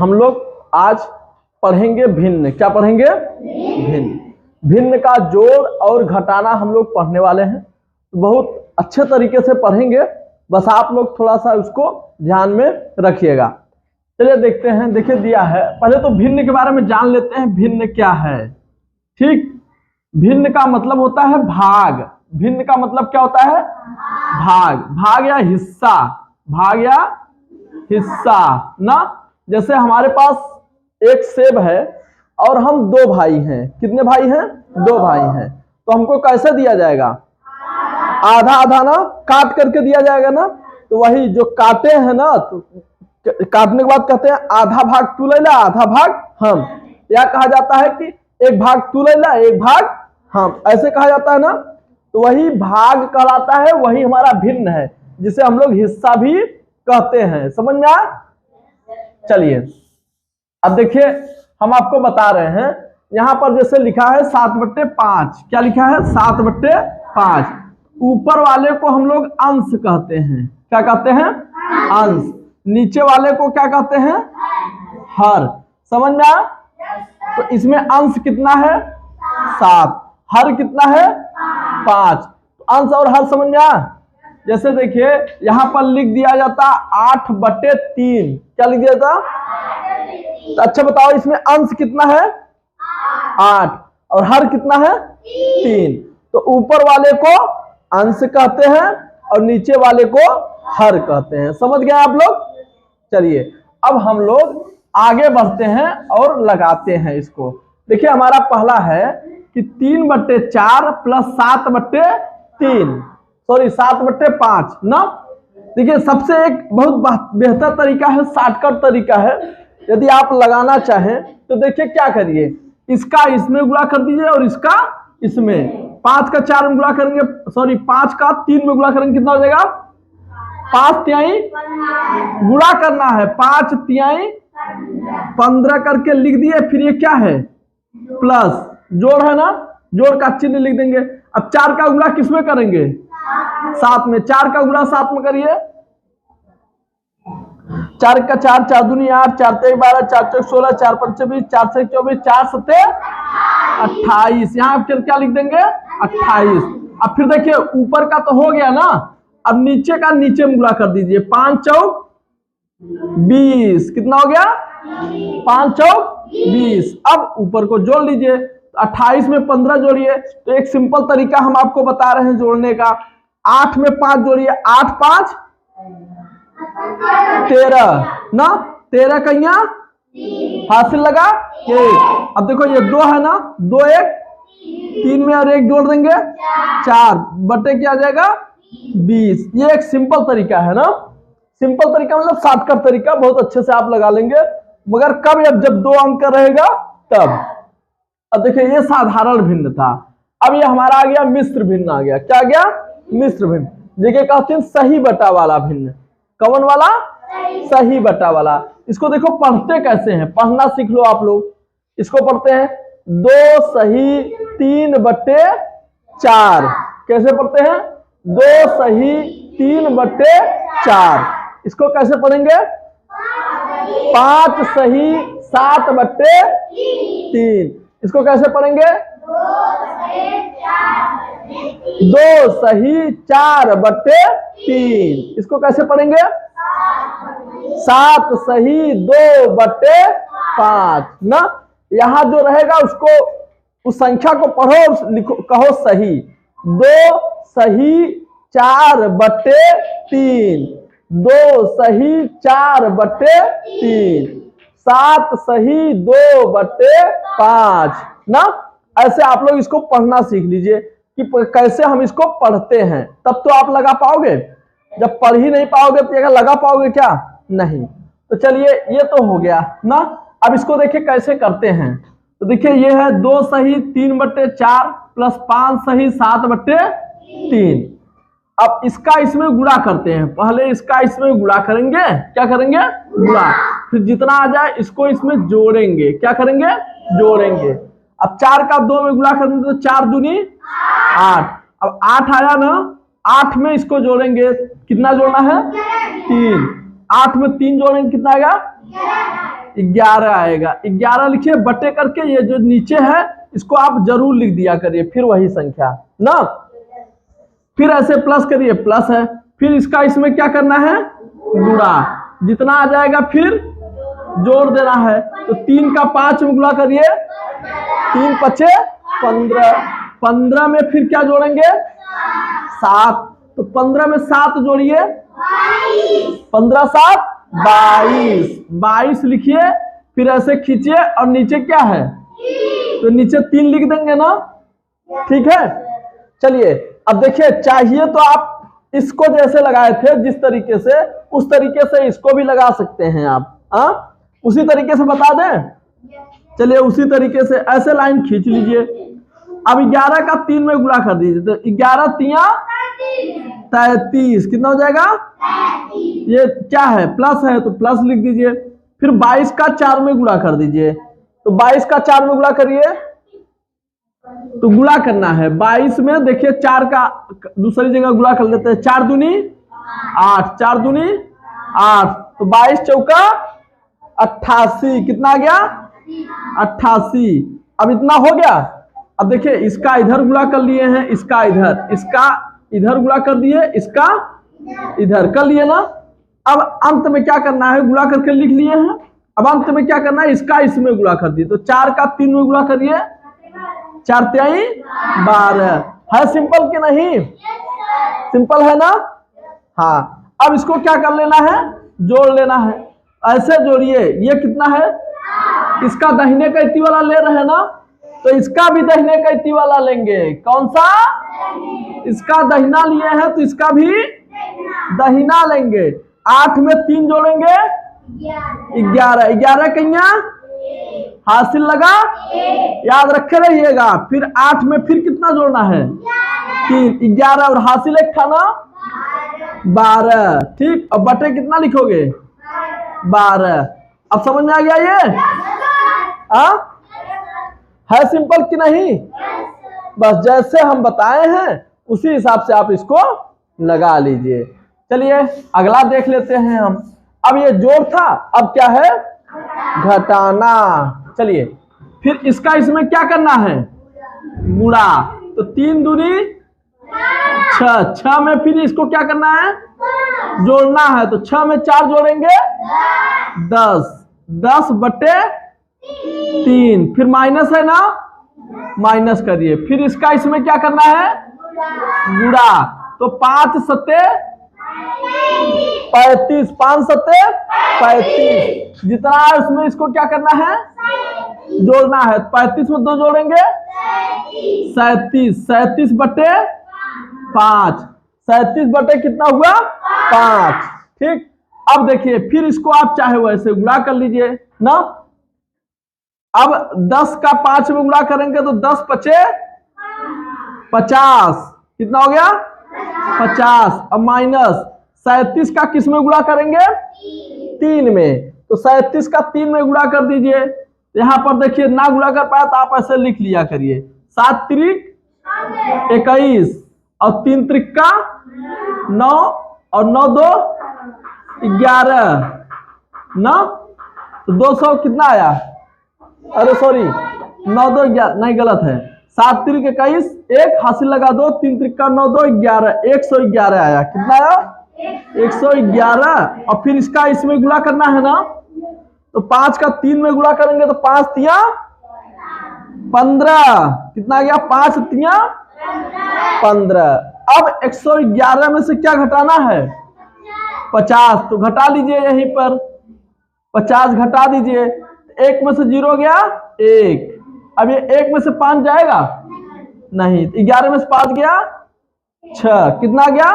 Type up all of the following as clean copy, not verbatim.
हम लोग आज पढ़ेंगे भिन्न। क्या पढ़ेंगे? भिन्न। भिन्न का जोड़ और घटाना हम लोग पढ़ने वाले हैं। बहुत अच्छे तरीके से पढ़ेंगे, बस आप लोग थोड़ा सा उसको ध्यान में रखिएगा। चलिए देखते हैं। देखिए दिया है, पहले तो भिन्न के बारे में जान लेते हैं। भिन्न क्या है? ठीक, भिन्न का मतलब होता है भाग। भिन्न का मतलब क्या होता है? भाग। भाग या हिस्सा। भाग या हिस्सा ना। जैसे हमारे पास एक सेब है और हम दो भाई हैं। कितने भाई हैं? दो भाई हैं। तो हमको कैसे दिया जाएगा? आधा आधा ना, काट करके दिया जाएगा ना। तो वही जो काटे हैं ना, तो काटने के बाद कहते हैं आधा भाग तू ले ला, आधा भाग हम। या कहा जाता है कि एक भाग तू ले ला, एक भाग हम, ऐसे कहा जाता है ना। तो वही भाग कहलाता है, वही हमारा भिन्न है, जिसे हम लोग हिस्सा भी कहते हैं। समझ में आया? चलिए अब देखिए, हम आपको बता रहे हैं। यहां पर जैसे लिखा है 7/5। क्या लिखा है? 7/5। ऊपर वाले को हम लोग अंश कहते हैं। क्या कहते हैं? अंश। नीचे वाले को क्या कहते हैं? हर। समझ में आया? तो इसमें अंश कितना है? 7। हर कितना है? 5। अंश और हर समझ में आया? जैसे देखिए यहां पर लिख दिया जाता 8/3। क्या लिख दिया जाता? तो अच्छा बताओ, इसमें अंश कितना है? 8 और हर कितना है? 3। तो ऊपर वाले को अंश कहते हैं और नीचे वाले को हर कहते हैं। समझ गए आप लोग? चलिए अब हम लोग आगे बढ़ते हैं और लगाते हैं इसको। देखिए हमारा पहला है कि 3/4 प्लस 7/3, सॉरी 7/5 ना। देखिए सबसे एक बहुत बेहतर तरीका है, शॉर्टकट तरीका है। यदि आप लगाना चाहें तो देखिए क्या करिए, इसका इसमें गुणा कर दीजिए और इसका इसमें। 5 का 4 में गुणा करेंगे, सॉरी 5 का 3 में गुणा करेंगे, कितना हो जाएगा? 5 तिहाई गुणा करना है, 5 तिहाई 15 करके लिख दिए। फिर ये क्या है? प्लस, जोड़ है ना, जोड़ का चिन्ह लिख देंगे। अब 4 का गुणा किसमें करेंगे? 7 में। 4 का गुणा 7 में करिए। 4 का 4, 4 दूनी 8, 4 तेईस 12, 4 चौक 16, 4 पंचे 20, 4 से 24, 4 सत्ते 28। यहाँ फिर क्या लिख देंगे? 28। अब फिर देखिए ऊपर का तो हो गया ना, अब नीचे का नीचे में गुणा कर दीजिए। 5 चौक 20, कितना हो गया? 5 चौक 20। अब ऊपर को जोड़ लीजिए, 28 में 15 जोड़िए। तो एक सिंपल तरीका हम आपको बता रहे हैं जोड़ने का। 8 में 5 जोड़िए, 8 5 13 ना। 13 कहिया हासिल लगा 1। अब देखो ये 2 है ना, 2 1 3 में और 1 जोड़ देंगे 4 बटे क्या आ जाएगा? 20। ये एक सिंपल तरीका है ना। सिंपल तरीका मतलब शॉर्टकट तरीका, बहुत अच्छे से आप लगा लेंगे। मगर कब? जब 2 अंक का रहेगा तब। अब देखिए ये साधारण भिन्न था। अब ये हमारा आ गया मिश्र भिन्न आ गया। क्या आ गया? मिश्र भिन्न, जिसे कहते हैं सही बटा वाला भिन्न। कौन वाला? सही बटा वाला। इसको देखो पढ़ते कैसे हैं, पढ़ना सीख लो आप लोग। इसको पढ़ते हैं 2 सही 3/4। कैसे पढ़ते हैं? 2 सही 3/4। इसको कैसे पढ़ेंगे? 5 सही 7/3। इसको कैसे पढ़ेंगे? 2 सही 4/3। इसको कैसे पढ़ेंगे? 7 सही 2/5 ना। यहां जो रहेगा उसको, उस संख्या को पढ़ो, लिखो, कहो सही। 2 सही 4/3, 2 सही 4/3, 7 सही 2/5 ना। ऐसे आप लोग इसको पढ़ना सीख लीजिए कि कैसे हम इसको पढ़ते हैं, तब तो आप लगा पाओगे। जब पढ़ ही नहीं पाओगे तो लगा पाओगे क्या? नहीं। तो चलिए ये तो हो गया ना। अब इसको देखिए कैसे करते हैं। तो देखिए ये है 2 सही 3/4 प्लस 5 सही 7/3। अब इसका इसमें गुणा करते हैं। पहले इसका इसमें गुणा करेंगे। क्या करेंगे? गुणा। फिर जितना आ जाए इसको इसमें जोड़ेंगे। क्या करेंगे? जोड़ेंगे। अब 4 का 2 में गुणा करेंगे तो 4 दूनी 8। अब 8 आया ना, 8 में इसको जोड़ेंगे। कितना जोड़ना है? 3। 8 में 3 जोड़ेंगे, कितना आएगा? 11 आएगा। 11 लिखिए बटे करके, ये जो नीचे है इसको आप जरूर लिख दिया करिए, फिर वही संख्या ना। फिर ऐसे प्लस करिए, प्लस है, फिर इसका इसमें क्या करना है, गुणा। जितना आ जाएगा फिर जोड़ देना है। तो 3 का 5 में गुणा करिए, 3 पचे 15, 15 में फिर क्या जोड़ेंगे, 7। तो 15 में 7 जोड़िए, 15 7 22, 22 लिखिए, फिर ऐसे खींचिए और नीचे क्या है, तो नीचे 3 लिख देंगे ना, ठीक है। चलिए अब देखिए, चाहिए तो आप इसको जैसे लगाए थे जिस तरीके से, उस तरीके से इसको भी लगा सकते हैं आप। उसी तरीके से बता दें, चलिए उसी तरीके से ऐसे लाइन खींच लीजिए। अब 11 का 3 में गुणा कर दीजिए, तो 11 तिया 33, कितना हो जाएगा, ये क्या है, प्लस है तो प्लस लिख दीजिए। फिर 22 का 4 में गुणा कर दीजिए, तो 22 का 4 में गुणा करिए, तो गुणा करना है 22 में, देखिए 4 का दूसरी जगह गुणा कर लेते हैं, 4 दूनी 8, 4 दूनी 8, तो 22 चौका 88, कितना आ गया, 88। अब इतना हो गया। अब देखिए इसका इधर गुणा कर लिए हैं, इसका इधर, इसका इधर गुणा कर दिए, इसका इधर कर लिए ना। अब अंत में क्या करना है, गुणा करके लिख लिए हैं। अब अंत में क्या करना है, इसका इसमें गुणा कर दिए, तो 4 का 3 में गुणा करिए, 4 तिहाई 12 है। सिंपल कि नहीं, सिंपल है ना। हाँ, अब इसको क्या कर लेना है, जोड़ लेना है। ऐसे जोड़िए, ये कितना है, इसका दाहिने का इति वाला ले रहे हैं ना, तो इसका भी दाहिने का इति वाला लेंगे। कौन सा, इसका दाहिना लिए हैं तो इसका भी दाहिना लेंगे। 8 में 3 जोड़ेंगे 11, 11 कहिया हासिल लगा, याद रखे रहिएगा। फिर 8 में फिर कितना जोड़ना है, 3, 11 और हासिल एक था ना 12, ठीक। अब बटे कितना लिखोगे, 12। अब समझ में आ गया ये, है सिंपल कि नहीं। बस जैसे हम बताए हैं उसी हिसाब से आप इसको लगा लीजिए। चलिए अगला देख लेते हैं हम। अब ये जोड़ था, अब क्या है, घटाना। चलिए फिर इसका इसमें क्या करना है, गुणा। तो 3 दूनी 6, 6 में फिर इसको क्या करना है, जोड़ना है। तो 6 में 4 जोड़ेंगे 10, 10 बटे 3, फिर माइनस है ना, माइनस करिए। फिर इसका इसमें क्या करना है, गुणा। तो 5 सत्ते 35, 5 सत्ते 35, जितना है उसमें इसको क्या करना है, जोड़ना है। 35 में 2 जोड़ेंगे 37, 37 बटे 5, 37 बटे कितना हुआ, 5, ठीक। अब देखिए फिर इसको आप चाहे वैसे गुणा कर लीजिए ना। अब 10 का 5 में गुणा करेंगे तो 10 पचे 50, कितना हो गया, 50। अब माइनस 37 का किस में गुणा करेंगे, 3 में, तो 37 का 3 में गुणा कर दीजिए। यहाँ पर देखिए ना गुणा कर पाया तो आप ऐसे लिख लिया करिए, 7 त्रिक 21 और 3 त्रिक का 9 और 9 2 11 ना, तो 200 कितना आया, अरे सॉरी 9 2 11 नहीं, गलत है। 7 त्रिक 21, 1 हासिल लगा 2, 3 त्रिक का 9 2 11, 111 आया। कितना आया, 111। और फिर इसका इसमें गुणा करना है ना, तो 5 का 3 में गुणा करेंगे तो 5 तिया 15, कितना आ गया, 5 तिया 15। अब 111 में से क्या घटाना है, 50, तो घटा लीजिए यहीं पर, 50 घटा दीजिए। 1 में से 0 गया 1, अब ये 1 में से 5 जाएगा नहीं, 11 में से 5 गया 6, कितना गया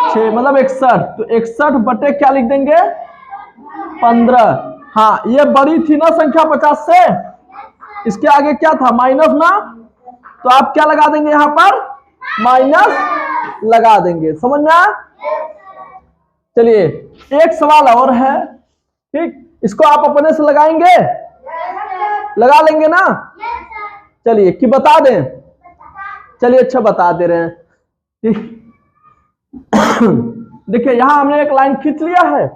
6, मतलब 61। तो 61 बटे क्या लिख देंगे, 15। हाँ ये बड़ी थी ना संख्या 50 से, इसके आगे क्या था, माइनस ना, तो आप क्या लगा देंगे, यहाँ पर माइनस लगा देंगे। समझ में आया। चलिए एक सवाल और है, ठीक, इसको आप अपने से लगाएंगे, लगा लेंगे ना। चलिए कि बता दें, चलिए अच्छा बता दे रहे हैं। देखिए यहां हमने एक लाइन खींच लिया है,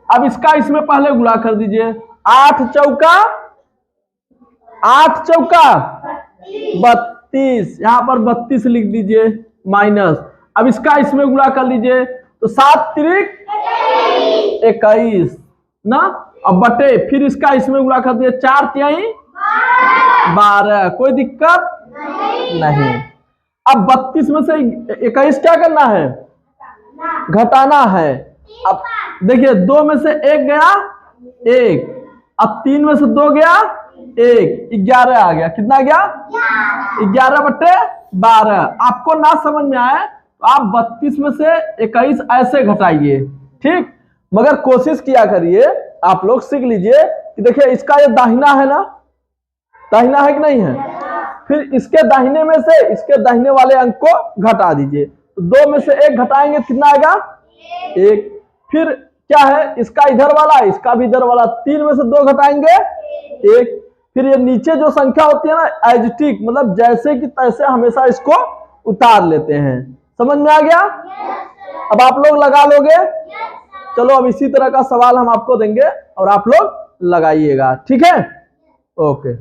अब इसका इसमें पहले गुणा कर दीजिए। 8 चौका 32, यहां पर 32 लिख दीजिए माइनस। अब इसका इसमें गुणा कर लीजिए तो 7 त्रिक 21 ना। अब बटे फिर इसका इसमें गुणा कर दीजिए 4 तिहाई 12। कोई दिक्कत नहीं। अब 32 में से 21 क्या करना है? घटाना है। अब देखिए 2 में से 1 गया 1, अब 3 में से 2 गया 1, 11 आ गया। कितना गया? 11 बटे 12। आपको ना समझ में आए तो आप 32 में से 21 ऐसे घटाइए, ठीक। मगर कोशिश किया करिए, आप लोग सीख लीजिए कि देखिए इसका ये दाहिना है ना, दाहिना है कि नहीं है। फिर इसके दाहिने में से इसके दाहिने वाले अंक को घटा दीजिए। तो 2 में से 1 घटाएंगे कितना आएगा? 1। फिर क्या है? इसका इधर वाला, इसका भी इधर वाला। 3 में से 2 घटाएंगे 1। फिर ये नीचे जो संख्या होती है ना, एजिटिक, मतलब जैसे कि तैसे हमेशा इसको उतार लेते हैं। समझ में आ गया? अब आप लोग लगा लोगे? चलो अब इसी तरह का सवाल हम आपको देंगे और आप लोग लगाइएगा, ठीक है। ओके।